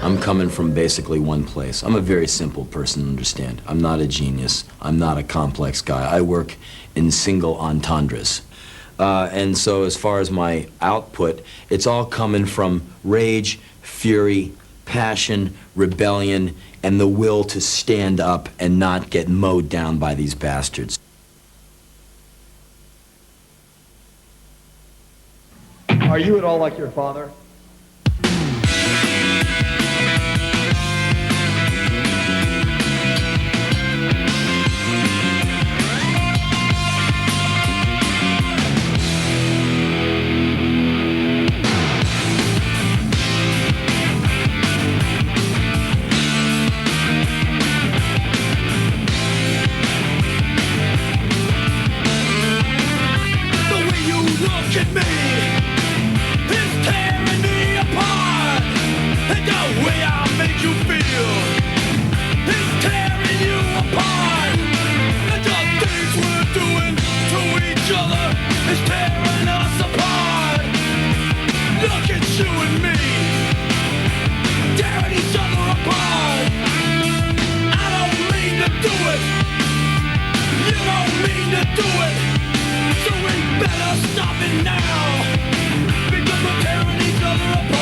I'm coming from basically one place. I'm a very simple person to understand. I'm not a genius. I'm not a complex guy. I work in single entendres. And so as far as my output, it's all coming from rage, fury, passion, rebellion, and the will to stand up and not get mowed down by these bastards. Are you at all like your father?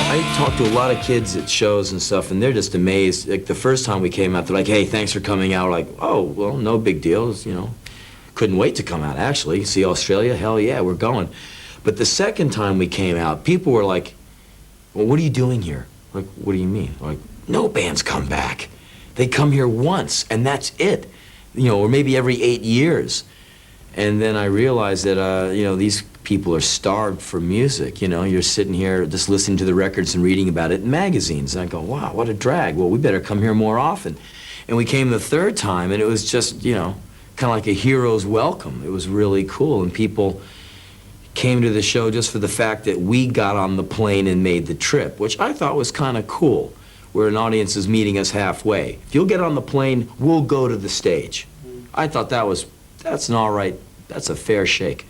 I talk to a lot of kids at shows and stuff, and they're just amazed. Like the first time we came out, they're like, "Hey, thanks for coming out." We're like, "Oh, well, no big deal. You know, couldn't wait to come out. Actually, see Australia? Hell yeah, we're going." But the second time we came out, people were like, "Well, what are you doing here?" Like, "What do you mean?" Like, "No bands come back. They come here once, and that's it. You know, or maybe every 8 years." And then I realized that, you know, these people are starved for music. You know, you're sitting here just listening to the records and reading about it in magazines. And I go, wow, what a drag. Well, we better come here more often. And we came the third time, and it was just, you know, kind of like a hero's welcome. It was really cool. And people came to the show just for the fact that we got on the plane and made the trip, which I thought was kind of cool, where an audience is meeting us halfway. If you'll get on the plane, we'll go to the stage. I thought that's an all right, that's a fair shake.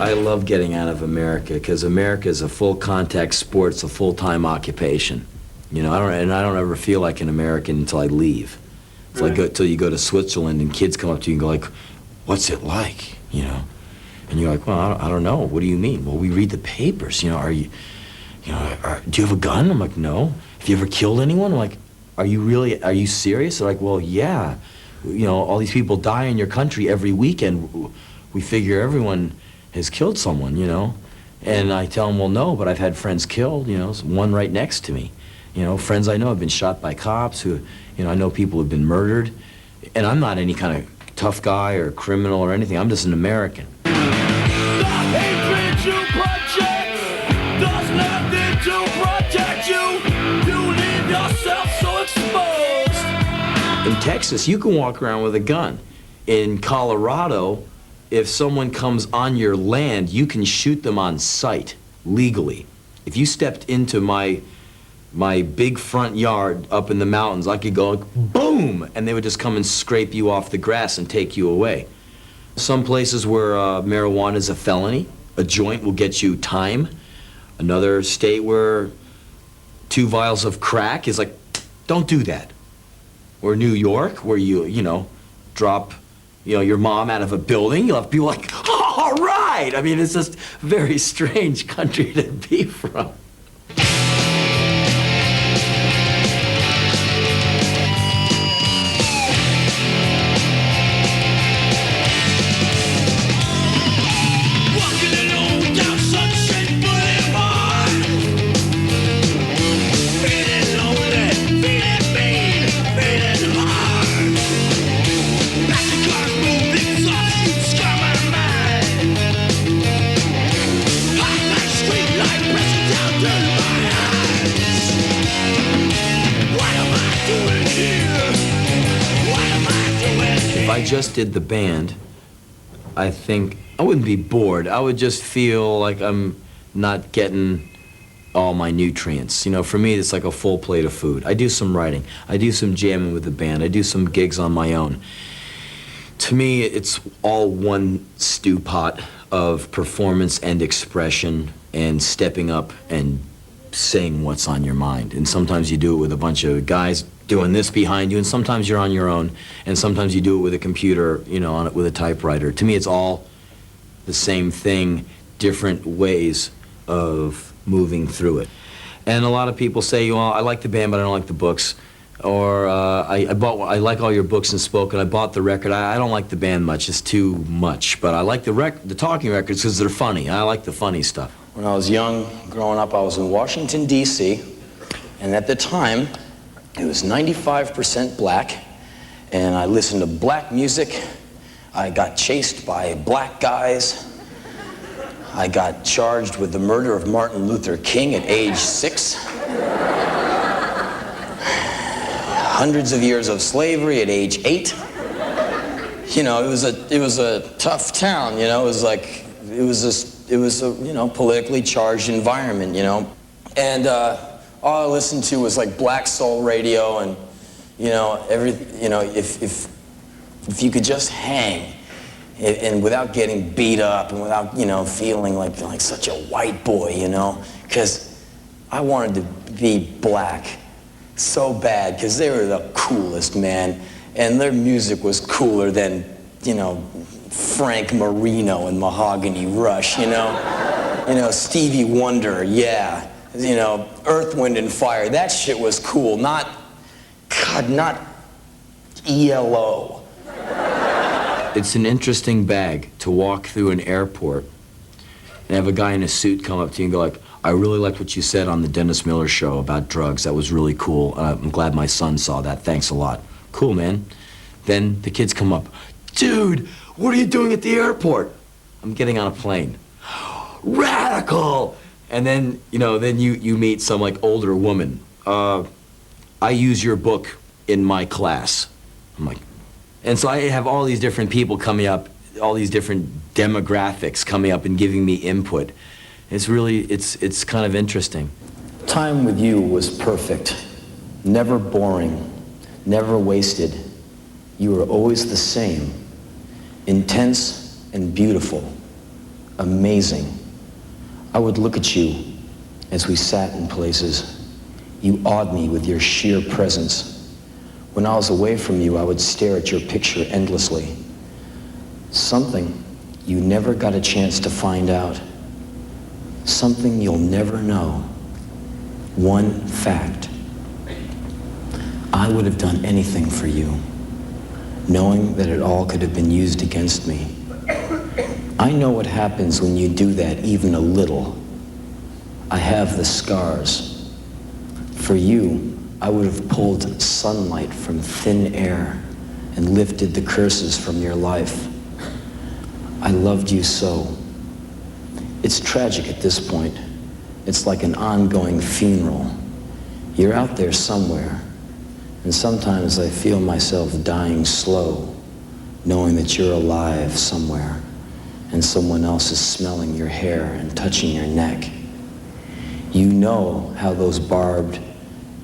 I love getting out of America because America is a full contact sport. It's a full-time occupation. You know, I don't ever feel like an American until I leave. It's like until you go to Switzerland and kids come up to you and go like, "What's it like?" You know, and you're like, "Well, I don't know. What do you mean?" "Well, we read the papers. You know, do you have a gun?" I'm like, "No." "Have you ever killed anyone?" I'm like, are you serious?" They're like, "Well, yeah. You know, all these people die in your country every weekend. We figure everyone has killed someone, you know." And I tell them, "Well, no, but I've had friends killed, you know, one right next to me. You know, friends I know have been shot by cops who, you know, I know people have been murdered. And I'm not any kind of tough guy or criminal or anything. I'm just an American." The hatred you project does nothing to protect you. You leave yourself so exposed. In Texas, you can walk around with a gun. In Colorado, if someone comes on your land, you can shoot them on sight, legally. If you stepped into my big front yard up in the mountains, I could go, boom, and they would just come and scrape you off the grass and take you away. Some places where marijuana is a felony, a joint will get you time. Another state where 2 vials of crack is like, don't do that. Or New York, where you know, drop, you know, your mom out of a building, you'll have people like, all right! I mean, it's just a very strange country to be from. Down just did the band, I think I wouldn't be bored. I would just feel like I'm not getting all my nutrients. You know, for me, it's like a full plate of food. I do some writing. I do some jamming with the band. I do some gigs on my own. To me, it's all one stew pot of performance and expression and stepping up and saying what's on your mind. And sometimes you do it with a bunch of guys doing this behind you, and sometimes you're on your own, and sometimes you do it with a computer, you know, on it with a typewriter. To me, it's all the same thing, different ways of moving through it. And a lot of people say, well, I like the band, but I don't like the books. Or I like all your books and spoken. I bought the record. I don't like the band much. It's too much. But I like the talking records because they're funny. I like the funny stuff. When I was young, growing up, I was in Washington, D.C., and at the time, it was 95% black, and I listened to black music. I got chased by black guys. I got charged with the murder of Martin Luther King at age 6. Hundreds of years of slavery at age 8. You know, it was a tough town, you know. It was a you know, politically charged environment, you know. And all I listened to was like black soul radio, and you know, if you could just hang and without getting beat up and without, you know, feeling like such a white boy, you know, because I wanted to be black so bad because they were the coolest, man, and their music was cooler than, you know, Frank Marino and Mahogany Rush, you know, Stevie Wonder, yeah, you know, Earth, Wind and Fire. That shit was cool. Not ELO. It's an interesting bag to walk through an airport and have a guy in a suit come up to you and go like, I really liked what you said on the Dennis Miller show about drugs. That was really cool. I'm glad my son saw that. Thanks a lot. Cool, man. Then the kids come up, dude, what are you doing at the airport? I'm getting on a plane. Radical! And then, you know, then you meet some like older woman. I use your book in my class. I'm like, and so I have all these different people coming up, all these different demographics coming up and giving me input. It's really, it's kind of interesting. Time with you was perfect, never boring, never wasted. You were always the same, intense and beautiful, amazing. I would look at you as we sat in places. You awed me with your sheer presence. When I was away from you, I would stare at your picture endlessly. Something you never got a chance to find out. Something you'll never know. One fact. I would have done anything for you, knowing that it all could have been used against me. I know what happens when you do that even a little. I have the scars. For you, I would have pulled sunlight from thin air and lifted the curses from your life. I loved you so. It's tragic at this point. It's like an ongoing funeral. You're out there somewhere, and sometimes I feel myself dying slow, knowing that you're alive somewhere, and someone else is smelling your hair and touching your neck. You know how those barbed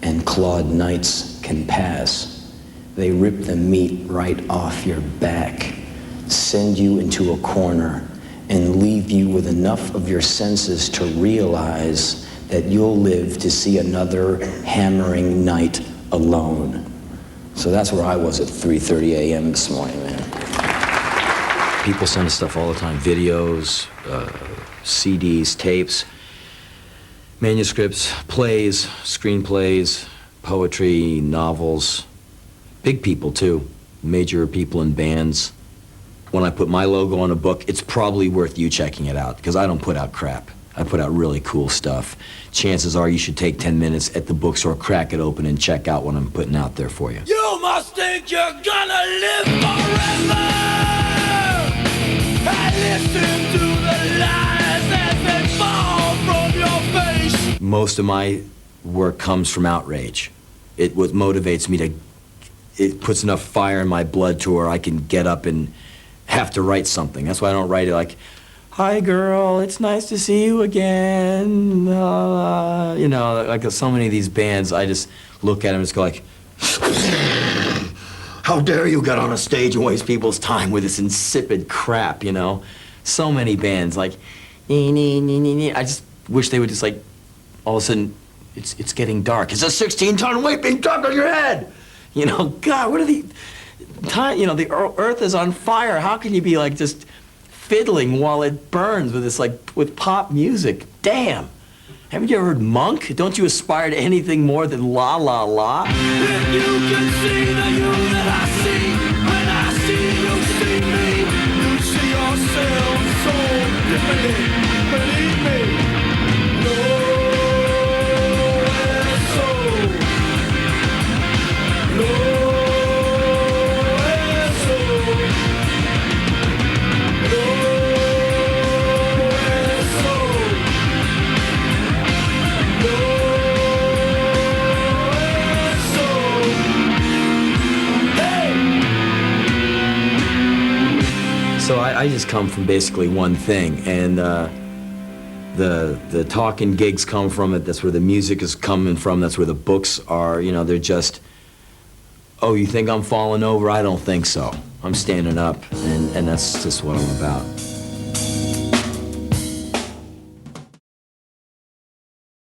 and clawed nights can pass. They rip the meat right off your back, send you into a corner, and leave you with enough of your senses to realize that you'll live to see another hammering night alone. So that's where I was at 3:30 a.m. this morning, man. People send us stuff all the time, videos, CDs, tapes, manuscripts, plays, screenplays, poetry, novels. Big people, too. Major people in bands. When I put my logo on a book, it's probably worth you checking it out, because I don't put out crap. I put out really cool stuff. Chances are you should take 10 minutes at the bookstore, crack it open, and check out what I'm putting out there for you. You must think you're gonna live forever. And listen to the lies as they fall from your face. Most of my work comes from outrage. What motivates me to it puts enough fire in my blood to where I can get up and have to write something. That's why I don't write it like, "Hi girl, it's nice to see you again." You know, like so many of these bands, I just look at them and just go like, "How dare you get on a stage and waste people's time with this insipid crap," you know? So many bands, like, I just wish they would just like, all of a sudden, it's getting dark. It's a 16-ton weight being dumped on your head. You know, God, what are the time? You know, the earth is on fire. How can you be like just fiddling while it burns with this like with pop music? Damn. Haven't you ever heard Monk? Don't you aspire to anything more than la la la? If you can see the you that I see, when I see you see me, you see yourself so differently. Believe me, nowhere so, nowhere so, nowhere so. So I just come from basically one thing, and the talking gigs come from it. That's where the music is coming from. That's where the books are. You know, they're just, oh, you think I'm falling over? I don't think so. I'm standing up, and that's just what I'm about.